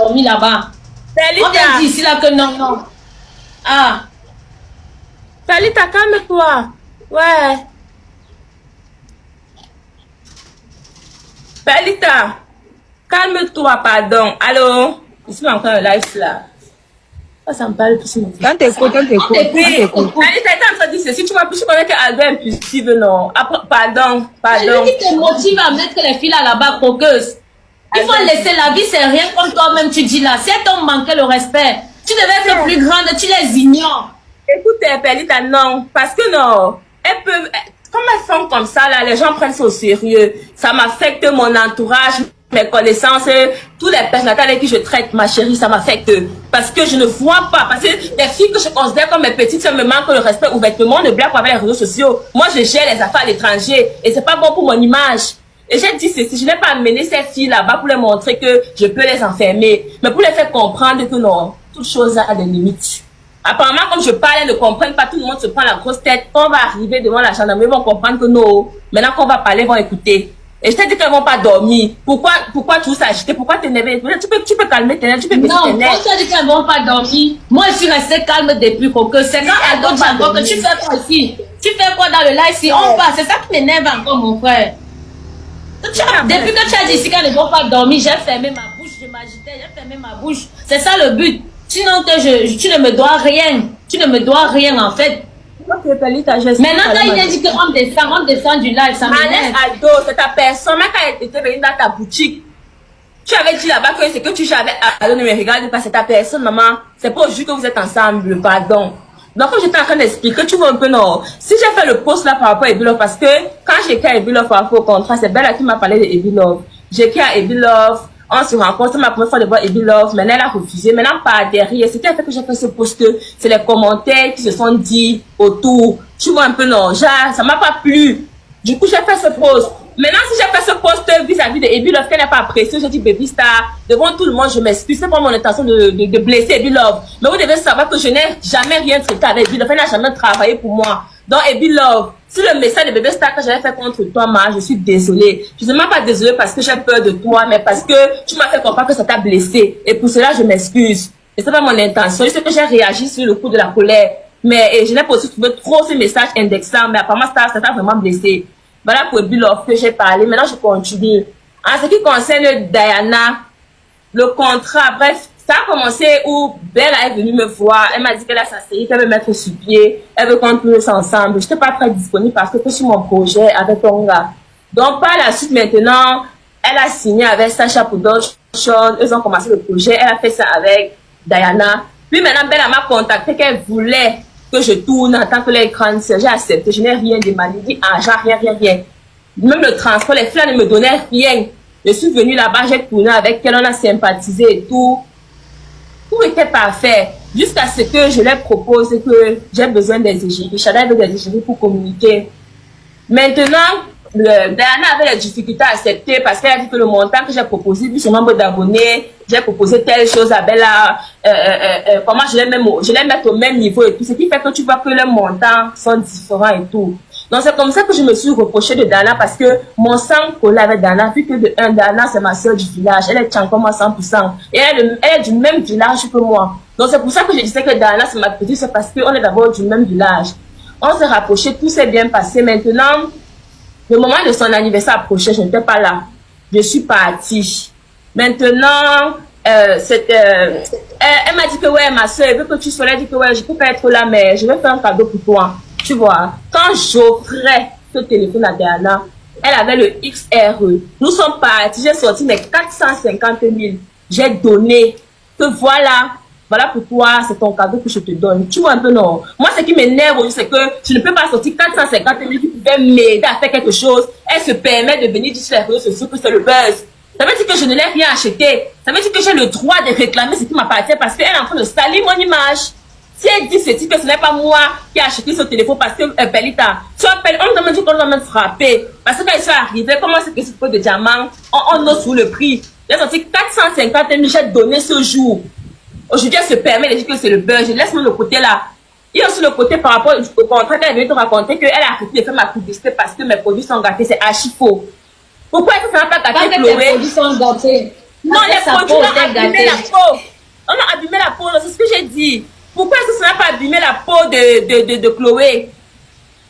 dormi là-bas. On t'a dit ici là que non, non. Ah. Pelita, calme-toi. Ouais. Pelita, calme-toi, pardon. Allô? Je suis encore en live là. Ça me parle plus. Quand t'écoutes, Pelita est en train de dire ceci. Tu m'as plus connais que Albert impulsive, non? Pardon. C'est lui qui te motive à mettre les filles là-bas croqueuses. Il faut laisser la vie, c'est rien comme toi-même, tu dis là. Si elles t'ont manqué le respect, tu devais être plus grande, tu les ignores. Écoute, Pelita, non. Parce que non. Elles peuvent. Comme elles font comme ça, là, les gens prennent ça au sérieux. Ça m'affecte mon entourage, mes connaissances, tous les personnes avec qui je traite, ma chérie, ça m'affecte. Parce que je ne vois pas. Parce que les filles que je considère comme mes petites soeurs me manquent le respect ouvertement, ne blague pas avec les réseaux sociaux. Moi, je gère les affaires à l'étranger et c'est pas bon pour mon image. Et j'ai dit ceci, je n'ai pas amené ces filles là-bas pour les montrer que je peux les enfermer, mais pour les faire comprendre que non, toute chose a des limites. Apparemment, comme je parle, elles ne comprennent pas, tout le monde se prend la grosse tête. Quand on va arriver devant la gendarmerie, ils vont comprendre que non, maintenant qu'on va parler, ils vont écouter. Et je t'ai dit qu'elles vont pas dormir. Pourquoi tout s'agiter? Pourquoi t'énerver? Tu peux calmer tes nerfs, tu peux baisser tes nerfs. Non, quand tu as dit qu'elles vont pas dormir, moi je suis restée calme depuis que c'est quand elles dorment encore que tu fais quoi ici? Tu fais quoi dans le live ici? On passe, c'est ça qui m'énerve encore, mon frère. Depuis que tu as dit ici qu'elles ne vont pas dormir, j'ai fermé ma bouche, je m'agitais, j'ai fermé ma bouche. C'est ça le but. Sinon que tu ne me dois rien. Tu ne me dois rien en fait. Okay, Pelita, maintenant quand il a dit qu'on descend du live, ça m'énerve. Ado, c'est ta personne. Même quand elle était venue dans ta boutique, tu avais dit là-bas que c'est que tu avais à ne me regarde pas, c'est ta personne, maman. C'est pas juste que vous êtes ensemble, pardon. Donc, comme j'étais en train d'expliquer, tu vois un peu, non. Si j'ai fait le post là par rapport à Ebilove, parce que quand j'ai écrit à Ebilove par rapport au contrat, c'est Bella qui m'a parlé de Ebilove. J'ai écrit à Ebilove. On se rencontre, c'est ma première fois de voir Ebilove, maintenant elle a refusé, maintenant par derrière, ce qui a fait que j'ai fait ce post, c'est les commentaires qui se sont dit autour, tu vois un peu non, genre, ça m'a pas plu, du coup j'ai fait ce post, maintenant si j'ai fait ce post vis-à-vis de Ebilove, qu'elle n'a pas apprécié, j'ai dit baby star, devant tout le monde je m'excuse, c'est pas mon intention de blesser Ebilove, mais vous devez savoir que je n'ai jamais rien traité avec Ebilove, elle n'a jamais travaillé pour moi, donc Ebilove, si le message de bébé star que j'avais fait contre toi, je suis désolée. Je ne suis même pas désolée parce que j'ai peur de toi, mais parce que tu m'as fait comprendre que ça t'a blessé. Et pour cela, je m'excuse. Et c'est pas mon intention. Je sais que j'ai réagi sur le coup de la colère. Mais je n'ai pas aussi trouvé trop ce message indexant. Mais apparemment, ça t'a vraiment blessé. Voilà pour Ebilove que j'ai parlé. Maintenant, je continue. En ce qui concerne Diana, le contrat, bref, ça a commencé où Bella est venue me voir. Elle m'a dit qu'elle a sa série, qu'elle veut mettre sur pied. Elle veut qu'on puisse ensemble. Je n'étais pas très disponible parce que je suis mon projet avec Tonga. Donc, par la suite, maintenant, elle a signé avec Sacha pour d'autres choses. Ils ont commencé le projet. Elle a fait ça avec Diana. Puis maintenant, Bella m'a contacté qu'elle voulait que je tourne en tant que l'écran. J'ai accepté. Je n'ai rien demandé. Dit, rien. Même le transport, les filles ne me donnaient rien. Je suis venue là-bas, j'ai tourné avec elle, on a sympathisé et tout. Tout était parfait. Jusqu'à ce que je leur propose que j'ai besoin des égéries. Chada veut des égéries pour communiquer. Maintenant, Diana avait des difficultés à accepter parce qu'elle a dit que le montant que j'ai proposé, puis son nombre d'abonnés, j'ai proposé telle chose à Bella, comment je les mettre au même niveau et tout. Ce qui fait que tu vois que les montants sont différents et tout. Donc c'est comme ça que je me suis reproché de Dana parce que mon sang collait avec Dana, vu que Dana c'est ma soeur du village, elle est comme moi 100%. Et elle est du même village que moi. Donc c'est pour ça que je disais que Dana c'est ma petite, c'est parce qu'on est d'abord du même village. On s'est rapprochés, tout s'est bien passé. Maintenant, le moment de son anniversaire approchait, je n'étais pas là. Je suis partie. Maintenant, elle m'a dit que ouais, ma soeur, elle veut que tu sois là. Elle dit que ouais, je peux pas être là, mais je vais faire un cadeau pour toi. Tu vois, quand j'offrais ce téléphone à Diana, elle avait le XRE. Nous sommes partis, j'ai sorti mes 450 000. J'ai donné. Que voilà pour toi, c'est ton cadeau que je te donne. Tu vois un peu, non? Moi, ce qui m'énerve aussi, c'est que je ne peux pas sortir 450 000 qui pouvaient m'aider à faire quelque chose. Elle se permet de venir dire sur les réseaux sociaux que c'est le buzz. Ça veut dire que je ne l'ai rien acheté. Ça veut dire que j'ai le droit de réclamer ce qui m'appartient parce qu'elle est en train de salir mon image. Si elle dit ceci, que ce n'est pas moi qui ai acheté ce téléphone parce que Pelita, tu appelles, on me dit qu'on doit même frapper. Parce que quand ils sont arrivés, comment c'est que ce pot de diamant, on ose sous le prix. J'ai sorti 450 000, j'ai donné ce jour. Aujourd'hui, elle se permet de dire que c'est le beurre. Je laisse moi le côté là. Il y a aussi le côté par rapport au contrat qu'elle vient te raconter qu'elle a arrêté de faire ma publicité parce que mes produits sont gâtés. C'est archi faux. Pourquoi est-ce que ça n'a pas gâté Chloé? Mes produits sont gâtés. Non, les produits ont abîmé la peau. On a abîmé la peau, c'est ce que j'ai dit. Pourquoi est-ce que ça n'a pas abîmé la peau de Chloé?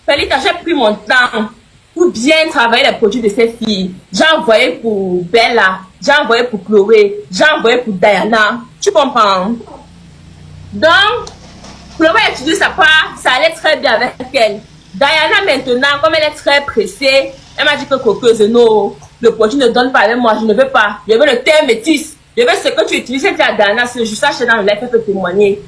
Pelita, j'ai pris mon temps pour bien travailler les produits de ces filles. J'ai envoyé pour Bella, j'ai envoyé pour Chloé, j'ai envoyé pour Diana. Tu comprends? Donc, Chloé a étudié sa part, ça allait très bien avec elle. Diana, maintenant, comme elle est très pressée, elle m'a dit que coqueuse, non, le produit ne donne pas avec moi, je ne veux pas. Je veux le thé métis. Je veux ce que tu utilises. J'ai dit à Diana, c'est juste ça, dans le live, elle peut témoigner.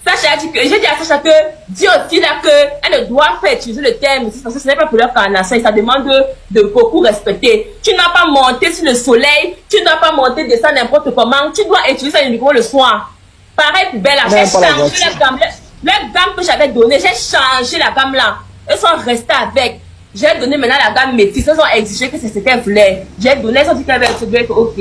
Sacha a dit que, j'ai dit à Sacha que, dis aux filles là qu'elles ne doivent pas utiliser le thé métis parce que ce n'est pas pour leur carnation et ça demande de beaucoup respecter. Tu n'as pas monté sur le soleil, tu n'as pas monté, descendre n'importe comment, tu dois utiliser ça uniquement le soir. Pareil pour Bella, j'ai changé la gamme. La gamme que j'avais donnée, j'ai changé la gamme là. Elles sont restées avec. J'ai donné maintenant la gamme métisse. Elles ont exigé que c'est ce qu'elles voulaient. J'ai donné, elles ont dit qu'elles avaient utiliser que ok,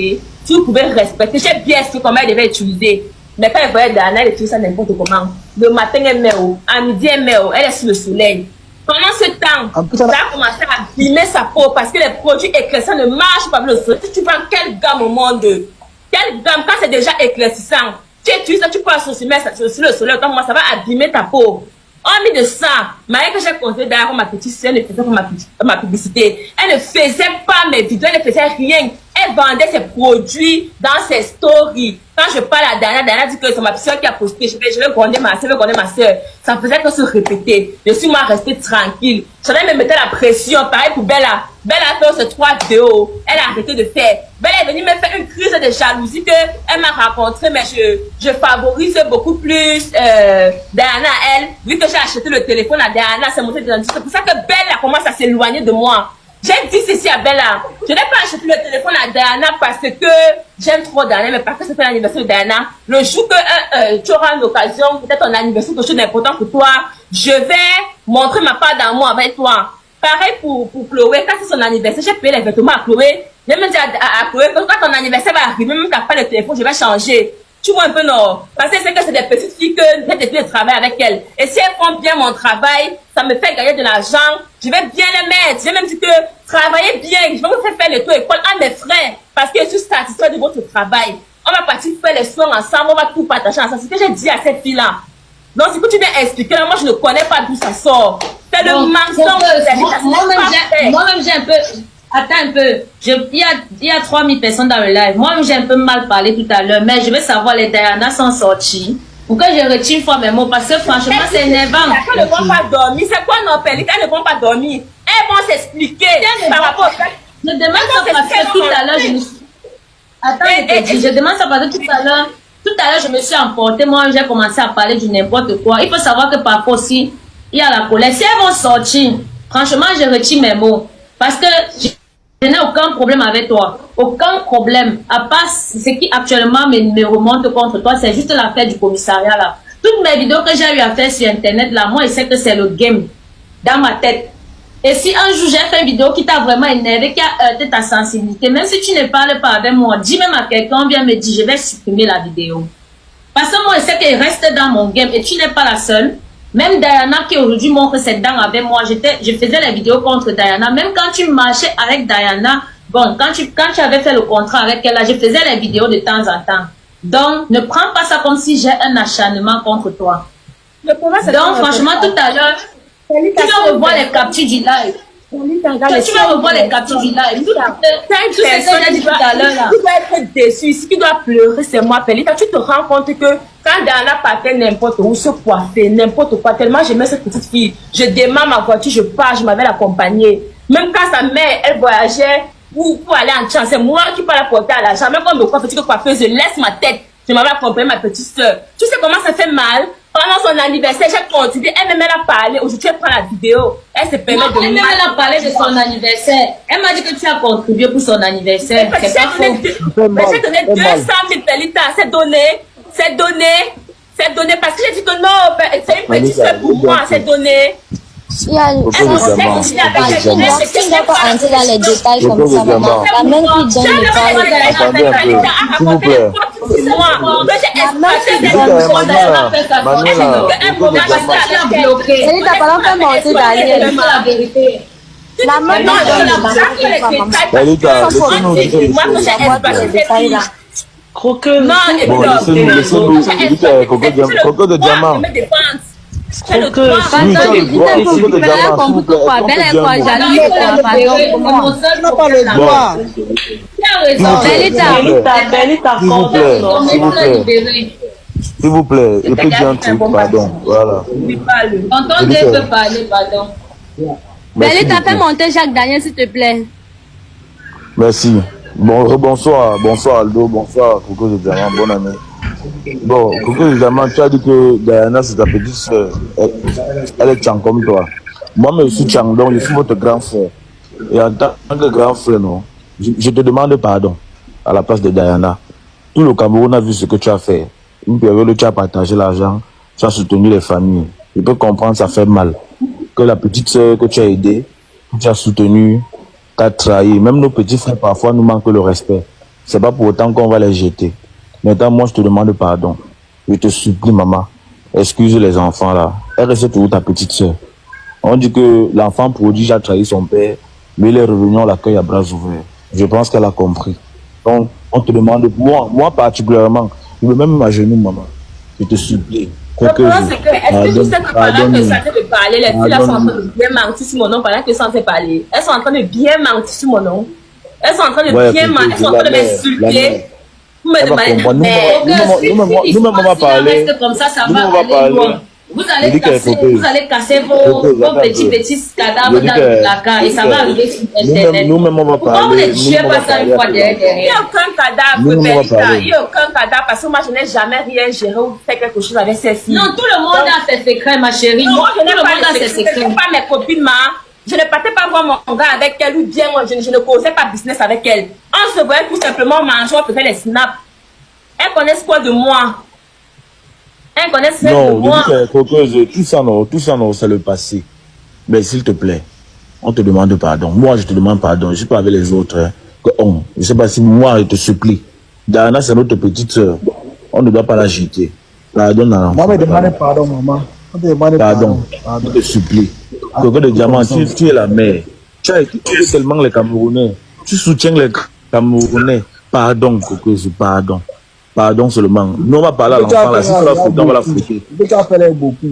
tu pouvais respecter. J'ai bien expliqué comment elles devaient utiliser. Mais quand elles voyaient Diana, elle utilisait ça n'importe comment. Le matin, elle met où? À midi, elle met où? Elle est sur le soleil. Pendant ce temps, ça a commencé à abîmer sa peau parce que les produits éclaircissants ne marchent pas avec le soleil. Tu prends quelle gamme au monde? Quelle gamme? Quand c'est déjà éclaircissant, tu utilises ça, tu peux associer sur le soleil, comme moi, ça va abîmer ta peau. Hormis de ça, Marie que j'ai conseillé d'ailleurs ma petite sœur, elle ne faisait pas ma publicité. Elle ne faisait pas mes vidéos, elle ne faisait rien. Elle vendait ses produits dans ses stories. Quand je parle à Diana dit que c'est ma petite soeur qui a posté. Je vais gronder ma soeur, je vais gronder ma soeur. Ça faisait que se répéter. Je suis moi restée tranquille. J'allais me mettre la pression. Pareil pour Bella. Bella a fait ces 3 vidéos. Elle a arrêté de faire. Bella est venue me faire une crise de jalousie qu'elle m'a rencontrée, mais je favorise beaucoup plus Diana, elle. Vu que j'ai acheté le téléphone à Diana, c'est pour ça que Bella commence à s'éloigner de moi. J'ai dit ceci à Bella. Je n'ai pas acheté le téléphone à Diana parce que j'aime trop Diana, mais parce que c'était l'anniversaire de Diana. Le jour que tu auras une occasion, peut-être ton anniversaire, quelque chose d'important pour toi, je vais montrer ma part d'amour avec toi. Pareil pour Chloé, quand c'est son anniversaire, j'ai payé les vêtements à Chloé. J'ai même dit à Chloé que quand ton anniversaire va arriver, même quand tu n'as pas le téléphone, je vais changer. Tu vois un peu, non? Parce que c'est que c'est des petites filles que j'ai décidé de travailler avec elles. Et si elles font bien mon travail, ça me fait gagner de l'argent, je vais bien les mettre. J'ai même dit que travaillez bien, je vais vous faire le tour école à mes frères. Parce que je suis satisfait de votre travail. On va partir faire les soins ensemble, on va tout partager ensemble. C'est ce que j'ai dit à cette fille-là. Donc, si tu viens expliquer, là, moi, je ne connais pas d'où ça sort. C'est le mensonge. Moi-même, j'ai un peu... Attends un peu. Il y a 3000 personnes dans le live. Moi-même, j'ai un peu mal parlé tout à l'heure. Mais je veux savoir, les Diana sont sortis. Pourquoi je retire une fois mes mots? Parce que franchement, c'est énervant. Elles ne vont pas dormir. C'est quoi nos pellicules? Elles ne vont pas dormir. Elles vont s'expliquer par rapport à... Je demande ça parce que tout à l'heure, je me suis... Attends, je demande ça parce que tout à l'heure, je me suis emportée. Moi, j'ai commencé à parler du n'importe quoi. Il faut savoir que parfois aussi, il y a la colère. Si elles vont sortir, franchement, je retire mes mots. Parce que je n'ai aucun problème avec toi. Aucun problème. À part ce qui actuellement me remonte contre toi, c'est juste l'affaire du commissariat là. Toutes mes vidéos que j'ai eu à faire sur internet là, moi je sais que c'est le game dans ma tête. Et si un jour j'ai fait une vidéo qui t'a vraiment énervé, qui a heurté ta sensibilité, même si tu ne parles pas avec moi, dis même à quelqu'un, viens me dire, je vais supprimer la vidéo. Parce que moi je sais qu'elle reste dans mon game et tu n'es pas la seule. Même Diana qui aujourd'hui montre ses dents avec moi, je faisais les vidéos contre Diana. Même quand tu marchais avec Diana, bon, quand tu avais fait le contrat avec elle, là, je faisais les vidéos de temps en temps. Donc, ne prends pas ça comme si j'ai un acharnement contre toi. Donc, franchement, tout à l'heure, tu vas revoir les captures du live. Tu vas revoir les captures du live. Tout ce que j'ai dit tout à l'heure là. Tu dois être déçu. Ce qui doit pleurer, c'est moi, Pelita. Tu te rends compte que quand Diana partait n'importe où, se coiffer, n'importe quoi, tellement j'aimais cette petite fille. Je démarre ma voiture, je pars, je m'avais l'accompagner. Même quand sa mère, elle voyageait pour aller en chance, c'est moi qui peux la porter à l'argent. Même quand on me coiffe, petite coiffeuse, je laisse ma tête. Je m'avais accompagné ma petite soeur. Tu sais comment ça fait mal? Pendant son anniversaire, j'ai continué. Elle a parlé. Aujourd'hui, elle prend la vidéo. Elle se permet de... Elle a parlé de son anniversaire. Elle m'a dit que tu as contribué pour son anniversaire. C'est pas faux. J'ai donné 200 000 Pelita. C'est donné. Parce que j'ai dit que non, c'est une petite soeur pour moi. C'est donné. Tu ne dois pas entrer dans les détails comme ça, maman. La main qui donne le temps. S'il vous plaît. Elle t'a pas fait monter Daniel. La main qui donne le temps. Croqueuse. Non, et Bon, laissez-nous, Coco de diamant. Croqueuse. Oui, tu as le droit, Coco de diamant, s'il vous plaît. Tu n'as pas le droit. Bellita, s'il vous plaît, je peux dire un truc, pardon, voilà. Tonton Dieu peut parler, pardon. Bellita, fais monter Jacques Daniel, s'il te plaît. Merci. Bonsoir Aldo, bonsoir Coco de diamant, bonne année. Bon, Coco de diamant, tu as dit que Diana c'est ta petite soeur, elle est Tchang comme toi. Moi, je suis Tchang, donc je suis votre grand frère. Et en tant que grand frère, non, je te demande pardon à la place de Diana. Tout le Cameroun a vu ce que tu as fait. Une période où tu as partagé l'argent, tu as soutenu les familles. Je peux comprendre, ça fait mal. Que la petite soeur que tu as aidée, que tu as soutenue, t'as trahi. Même nos petits frères, parfois, nous manquent le respect. C'est pas pour autant qu'on va les jeter. Maintenant, moi, je te demande pardon. Je te supplie, maman. Excuse les enfants, là. Elle reste toujours ta petite soeur. On dit que l'enfant prodige a trahi son père, mais il est revenu, on l'accueille à bras ouverts. Je pense qu'elle a compris. Donc, on te demande, moi particulièrement, je veux même m'agenouiller, maman. Je te supplie. Le problème, c'est que, est-ce que tu sais que pendant que ça fait parler, les filles là sont en train de bien mentir sur mon nom pendant que ça fait parler. Elles sont en train de bien mentir sur mon nom. Elles sont en train de bien mentir, elles sont en train de m'insulter. Vous me demandez, mais nous-mêmes, on va parler. Comme ça va on va parler. Vous allez casser vos petits cadavres dans le placard et ça va arriver sur Internet. Nous-mêmes, on va parler. Pourquoi vous ne tuez pas ça une fois derrière? il n'y a aucun cadavre, Bellita. Il n'y a aucun cadavre parce que moi, je n'ai jamais rien géré ou fait quelque chose avec ces filles. Non, tout le monde a ses secrets, ma chérie. Non, je n'ai pas ses secrets. Je n'ai pas mes copines, je ne partais pas voir mon gars avec elle ou bien je ne causais pas business avec elle. On se voyait tout simplement manger, on faisait les snaps. Elles connaissent quoi de moi? Elles connaissent quoi de moi? Non, tout ça, non, c'est le passé. Mais s'il te plaît, on te demande pardon. Moi, je te demande pardon. Je ne suis pas avec les autres. Hein. Je ne sais pas si moi, je te supplie. Diana, c'est notre petite soeur. On ne doit pas la jeter. Pardon, non. Moi, je demande pardon, maman. Pardon. Je te supplie. Coco de diamant, tu es la mère. Tu as écouté tellement les Camerounais. Tu soutiens les Camerounais. Pardon, Coco, pardon. Pardon seulement. Nous, on va parler à l'enfant là. Si tu la foutre, on va la foutre.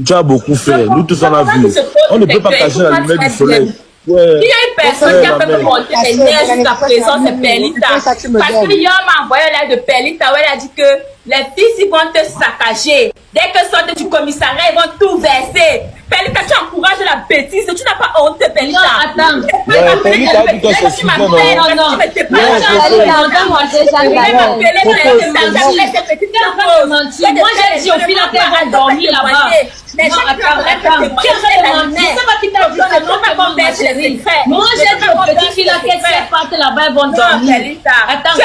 Tu as beaucoup fait. Nous tous, on a vu. On ne peut pas cacher la lumière du soleil. Il y a une personne qui a fait monter les nerfs jusqu'à présent, c'est Bellita. Parce que hier, m'a envoyé l'air de Bellita où elle a dit que les filles vont te saccager. Dès que sortent du commissariat, ils vont tout verser. Bellita, tu encourages la bêtise. Tu n'as pas honte, Bellita. Non, attends. Bellita a dit que c'est suffisant, non? Moi, j'ai dit au final qu'elle va dormir là-bas. Non, attends. Qui a menti? C'est pas qui t'a dit que non, pas comme ma chérie. Moi, j'ai dit aux petites filles là qu'elles partent là-bas, elles vont dormir. Attends,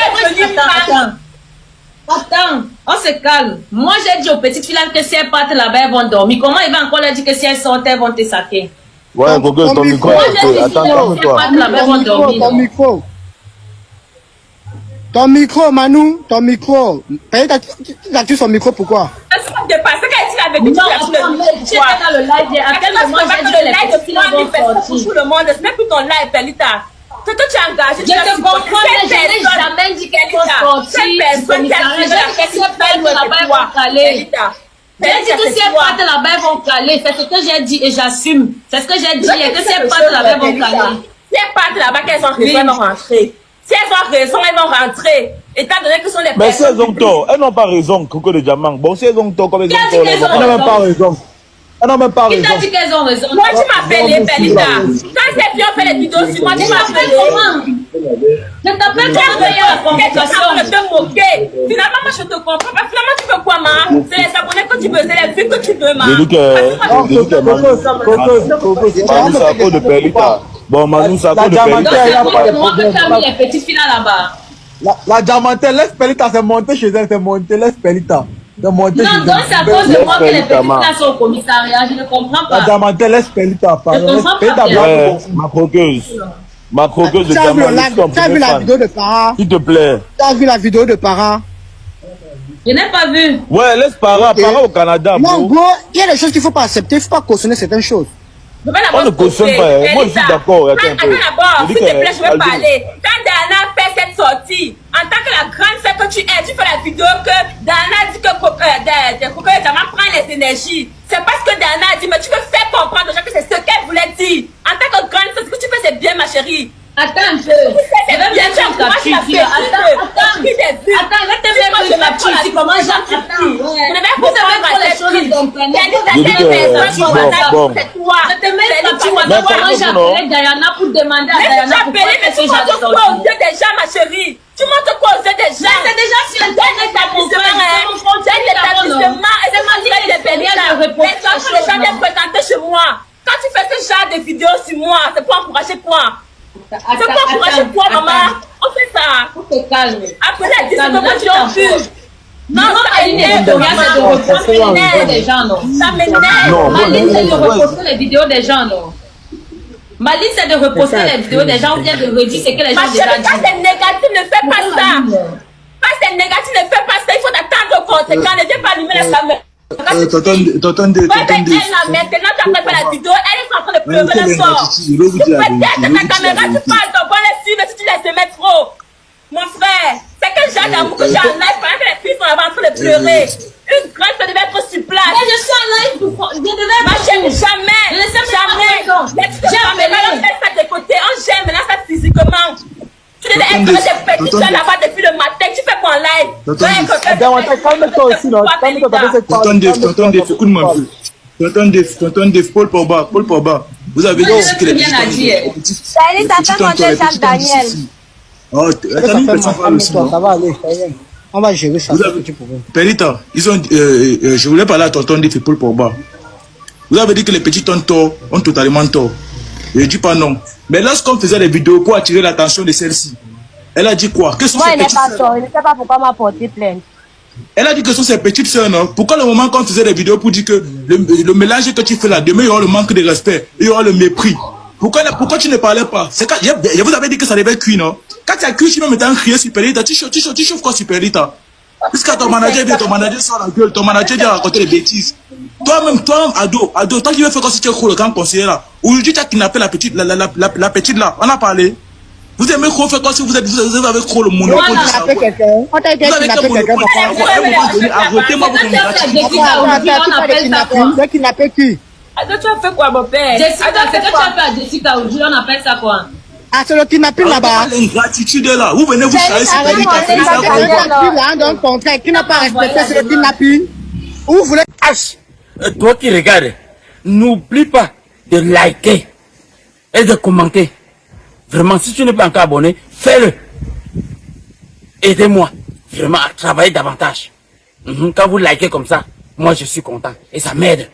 on se calme. Moi, j'ai dit aux petites filles là que si elles partent là-bas, elles vont dormir. Comment il va encore leur dire que si elles sortent, elles vont te saquer? Ouais, Coco, ton micro. Attends, toi. Ton micro, Manu, ton micro. Tu son micro, pourquoi? De passer qu'elle avait dit non, attends, mais tu es dans le live. À quel moment j'ai dit que les petites filles vont sortir? Tout le monde, ce n'est plus ton live, Bellita. C'est que tu as engagé. Je te comprends, mais je n'ai jamais dit qu'elle vont sortir. J'ai dit que si elles partent là-bas, elles vont caler. J'ai dit que si elles partent là-bas, elles vont caler. C'est ce que j'ai dit et j'assume. C'est ce que j'ai dit. Et que si elles partent là-bas, elles vont caler. Si elles partent là-bas, qu'elles ont raison, elles vont rentrer. Si elles ont raison, elles vont rentrer. Étant donné que ce sont les personnes. Mais si elles ont tort, elles n'ont pas raison, Coco de diamant. Bon, si elles ont tort, comme elles ont tort, elles n'ont même pas raison. Elles n'ont même pas raison. Qui t'a dit qu'elles ont raison? Moi, tu m'appelles Bellita. Quand ces filles ont fait les vidéos sur moi, tu m'appelles comment? Je t'appelle comment payer la communication? Je te moquer. Finalement, moi, je te comprends pas. Finalement, tu veux quoi, ma? C'est les abonnés que tu veux, c'est les vues que tu veux, ma. Je dis que Manu, c'est à cause de Bellita. Bon, Manu, c'est à cause de Bellita. Moi, que tu as mis les petites filles là-bas. La diamantelle, laisse Bellita, c'est monté chez elle, c'est monté, laisse Bellita. Non, donc c'est à cause de moi que les petites filles sont au commissariat, je ne comprends pas. La diamantelle, laisse Bellita parler. Ouais, ma croqueuse de diamant. Tu as vu la vidéo de Para? S'il te plaît. Tu as vu la vidéo de Para? Je n'ai pas vu. Ouais, laisse Para au Canada. Non, gros, il y a des choses qu'il ne faut pas accepter, il ne faut pas cautionner certaines choses. On ne cautionne pas, moi je suis d'accord. Attends d'abord, s'il te plaît, je vais parler. Quand Diana fait cette sortie. En tant que la grande sœur que tu es, tu fais la vidéo que Dana dit que Coco et Diamant prend les énergies. C'est parce que Dana a dit, mais tu veux faire comprendre aux gens que c'est ce qu'elle voulait dire. En tant que grande sœur, ce que tu fais, c'est bien, ma chérie. Attends un peu. C'est bien, tu encourages la paix. Attends, je te mets plus la petite ici. Comment j'attends? Vous savez pas les choses donc. Je te mets la petite WhatsApp. Comment j'appelais Diana pour demander à Diana pourquoi elle fait ce genre de choses. Tu montres quoi aux yeux des gens, ma chérie? Tu montres quoi aux yeux des gens? C'est déjà sur Internet. C'est ma dit que les gens viennent fréquenter chez moi. Quand tu fais ce genre de vidéos sur moi, c'est pour encourager quoi? C'est pour encourager quoi, maman? On fait ça. Faut te calmer. Après, elle dit que moi, tu en fuis. Non, ça m'énerve. C'est de reposter les vidéos des gens, non? Ça m'énerve. Ma ligne, c'est de reposter les vidéos des gens, non? Ma ligne, c'est de reposter les vidéos des gens ou bien de redire ce que les gens ont déjà dit. Quand c'est négatif, ne fais pas ça. Quand c'est négatif, ne fais pas ça. Il faut t'attendre aux conséquences. Ne viens pas allumer la caméra. T'entendez. Maintenant, tu as fait la vidéo, elle est en train de pleurer le sort. Tu peux ta caméra, tu parles, ton bon les suivre si tu laisses mettre trop. Mon frère, c'est quel genre d'amour que j'ai en live pendant que les filles sont en train de pleurer. Une grande devait être sur place. Mais je suis en live pour. Je devais ma chérie, jamais. Jamais. Jamais. Maintenant, on fait ça de côté. On gère maintenant ça physiquement. Tu devais être des petits jeunes là-bas depuis le matin. Tu fais quoi en live? Calme-toi aussi, non? Tonton Def, écoute-moi un peu. Tonton Def, Paul Pogba. Vous avez dit aussi que les petits. Salut, t'as fait monter Jacques Daniel. Oh, attendez, ça va aller, on va gérer ça. Perita, je voulais parler à Tonton Def et Paul Pogba. Vous avez dit que les petits tontons ont totalement tort. Je ne dis pas non. Mais lorsqu'on faisait des vidéos pour attirer l'attention de celle-ci, elle a dit quoi? Que sont ses petites sœurs? Il ne sait pas pourquoi m'a porté plainte. Elle a dit que ce sont ses petites sœurs, non? Pourquoi le moment qu'on faisait des vidéos pour dire que le mélange que tu fais là, demain il y aura le manque de respect, il y aura le mépris. Pourquoi tu ne parlais pas? C'est quand je vous avais dit que ça devait cuire, non? Quand tu as cuit, tu me mettais en crier Super Rita, tu chauffes quoi Super Rita? Puisque ton manager vient, ton manager sort la gueule, ton manager vient raconter des bêtises. Toi-même, ado, toi qui veux faire comme si tu es le grand conseiller là. Aujourd'hui, tu as kidnappé la petite là. On a parlé. Vous aimez trop faire comme si vous avez trop le monopole. On t'a kidnappé quelqu'un. Arrêtez-moi vous Tu as kidnappé qui? Tu as fait quoi, mon père? Jessica, c'est que tu as fait à Jessica aujourd'hui, on appelle ça quoi? Ah, c'est le kidnapping là-bas. L'ingratitude est là. Vous venez vous charger sur C'est un dans le contrat qui n'a pas respecté, c'est le kidnapping. Où vous voulez. Toi qui regardes, n'oublie pas de liker et de commenter. Vraiment, si tu n'es pas encore abonné, fais-le. Aidez-moi vraiment à travailler davantage. Quand vous likez comme ça, moi je suis content et ça m'aide.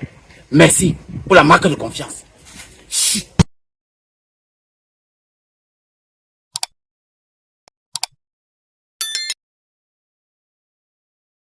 Merci pour la marque de confiance.